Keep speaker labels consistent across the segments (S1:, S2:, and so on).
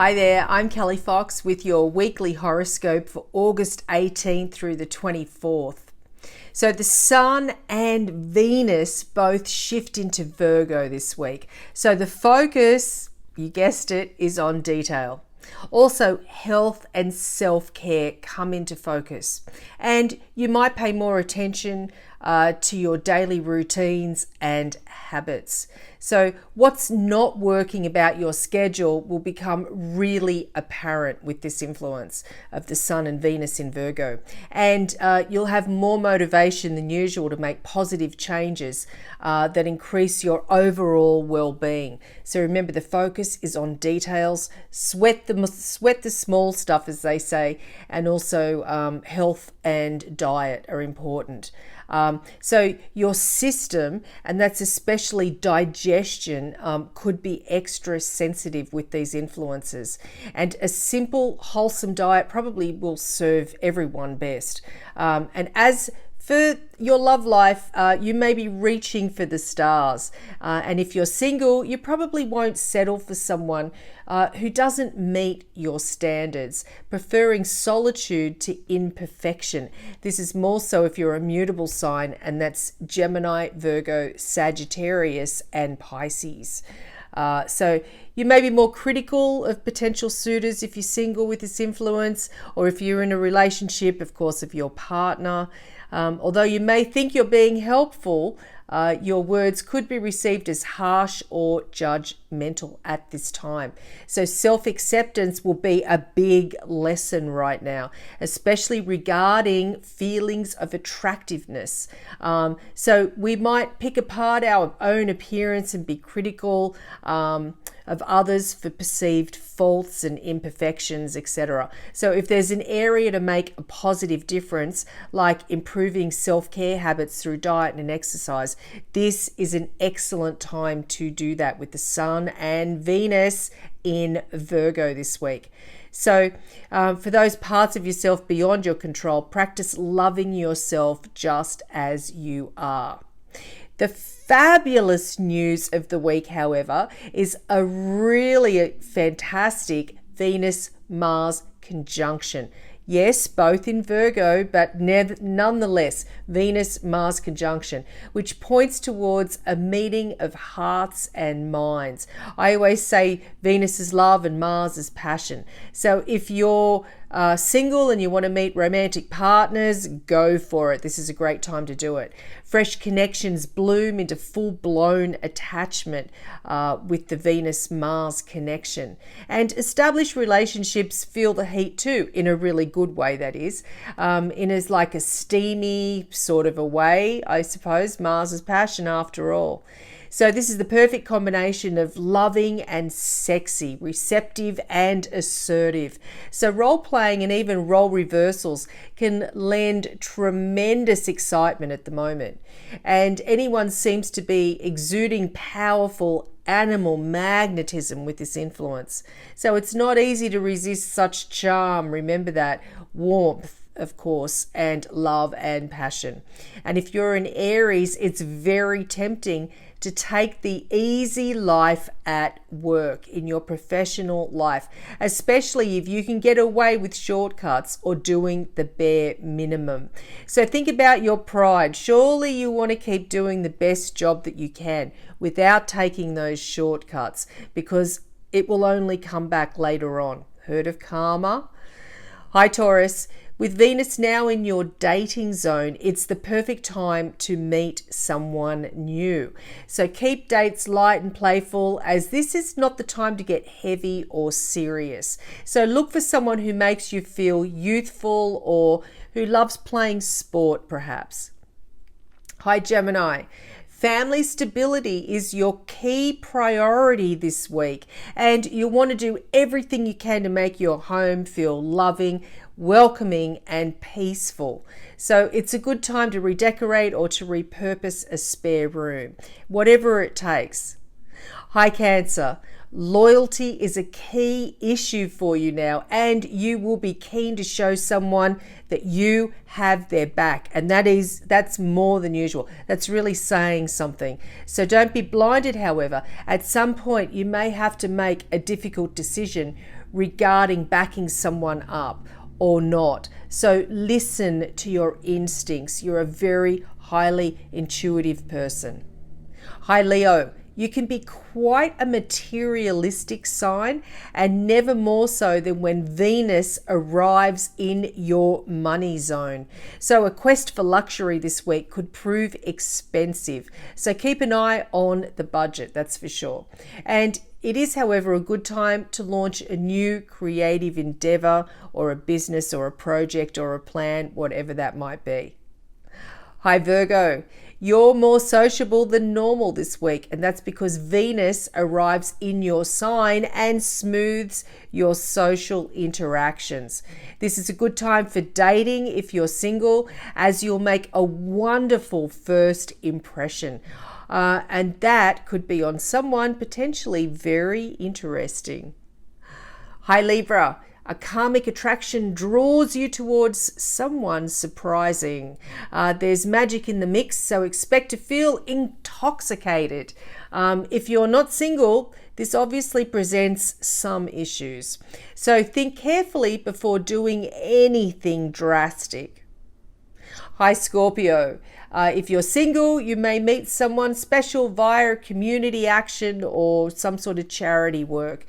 S1: Hi there, I'm Kelli Fox with your weekly horoscope for August 18th through the 24th. So the Sun and Venus both shift into Virgo this week. So the focus, you guessed it, is on detail. Also, health and self-care come into focus, and you might pay more attention to your daily routines and habits. So what's not working about your schedule will become really apparent with this influence of the Sun and Venus in Virgo. And you'll have more motivation than usual to make positive changes that increase your overall well-being. So remember, the focus is on details. Sweat the small stuff, as they say, and also health and diet are important. So your system, and that's especially digestion, could be extra sensitive with these influences. And a simple, wholesome diet probably will serve everyone best. And as for your love life, you may be reaching for the stars. And if you're single, you probably won't settle for someone who doesn't meet your standards, preferring solitude to imperfection. This is more so if you're a mutable sign, and that's Gemini, Virgo, Sagittarius, and Pisces. So you may be more critical of potential suitors if you're single with this influence, or if you're in a relationship, of course, of your partner. Although you may think you're being helpful, your words could be received as harsh or judgmental at this time. So self-acceptance will be a big lesson right now, especially regarding feelings of attractiveness. So we might pick apart our own appearance and be critical of others for perceived faults and imperfections, etc. So if there's an area to make a positive difference, like improving self-care habits through diet and exercise, this is an excellent time to do that with the Sun and Venus in Virgo this week. So for those parts of yourself beyond your control, practice loving yourself just as you are. The fabulous news of the week, however, is a really fantastic Venus-Mars conjunction. Yes, both in Virgo, but nonetheless, Venus-Mars conjunction, which points towards a meeting of hearts and minds. I always say Venus is love and Mars is passion. So if you're single and you want to meet romantic partners, go for it. This is a great time to do it. Fresh connections bloom into full-blown attachment with the Venus-Mars connection. And established relationships feel the heat too, in a really good way, that is. In as like a steamy sort of a way, I suppose. Mars is passion after all. So this is the perfect combination of loving and sexy, receptive and assertive. So role-playing and even role reversals can lend tremendous excitement at the moment. And anyone seems to be exuding powerful animal magnetism with this influence. So it's not easy to resist such charm. Remember that. Warmth, of course, and love and passion. And if you're an Aries, it's very tempting to take the easy life at work in your professional life, especially if you can get away with shortcuts or doing the bare minimum. So think about your pride. Surely you want to keep doing the best job that you can without taking those shortcuts, because it will only come back later on. Heard of karma? Hi Taurus. With Venus now in your dating zone, it's the perfect time to meet someone new. So keep dates light and playful, as this is not the time to get heavy or serious. So look for someone who makes you feel youthful or who loves playing sport perhaps. Hi Gemini. Family stability is your key priority this week, and you want to do everything you can to make your home feel loving, welcoming and peaceful. So it's a good time to redecorate or to repurpose a spare room, whatever it takes. Hi Cancer. Loyalty is a key issue for you now, and you will be keen to show someone that you have their back, and that's more than usual. That's really saying something. So don't be blinded, however. At some point you may have to make a difficult decision regarding backing someone up or not. So listen to your instincts. You're a very highly intuitive person. Hi Leo, you can be quite a materialistic sign, and never more so than when Venus arrives in your money zone. So a quest for luxury this week could prove expensive. So keep an eye on the budget, that's for sure. And it is, however, a good time to launch a new creative endeavor or a business or a project or a plan, whatever that might be. Hi Virgo, you're more sociable than normal this week, and that's because Venus arrives in your sign and smooths your social interactions. This is a good time for dating if you're single, as you'll make a wonderful first impression. And that could be on someone potentially very interesting. Hi Libra, a karmic attraction draws you towards someone surprising. There's magic in the mix, so expect to feel intoxicated. If you're not single, this obviously presents some issues. So think carefully before doing anything drastic. Hi Scorpio, if you're single, you may meet someone special via community action or some sort of charity work.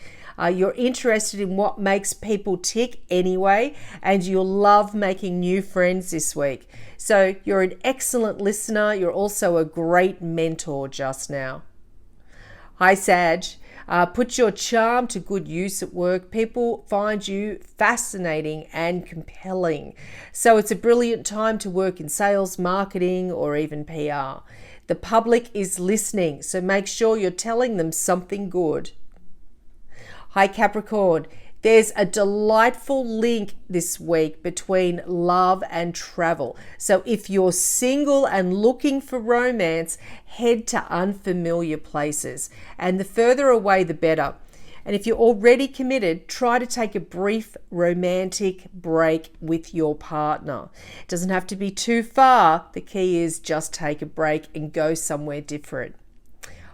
S1: You're interested in what makes people tick anyway, and you'll love making new friends this week. So you're an excellent listener. You're also a great mentor just now. Hi Sag, put your charm to good use at work. People find you fascinating and compelling. So it's a brilliant time to work in sales, marketing, or even PR. The public is listening, so make sure you're telling them something good. Hi Capricorn, there's a delightful link this week between love and travel. So if you're single and looking for romance, head to unfamiliar places. And the further away, the better. And if you're already committed, try to take a brief romantic break with your partner. It doesn't have to be too far. The key is just take a break and go somewhere different.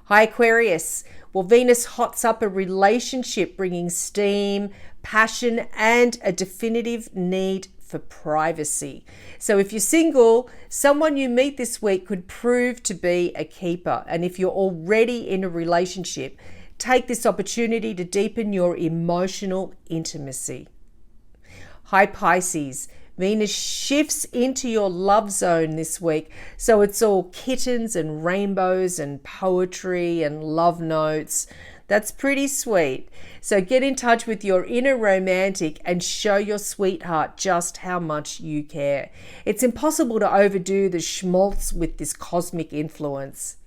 S1: Hi Aquarius, well, Venus hots up a relationship, bringing steam, passion, and a definitive need for privacy. So if you're single, someone you meet this week could prove to be a keeper. And if you're already in a relationship, take this opportunity to deepen your emotional intimacy. Hi Pisces, Venus shifts into your love zone this week, so it's all kittens and rainbows and poetry and love notes. That's pretty sweet. So get in touch with your inner romantic and show your sweetheart just how much you care. It's impossible to overdo the schmaltz with this cosmic influence.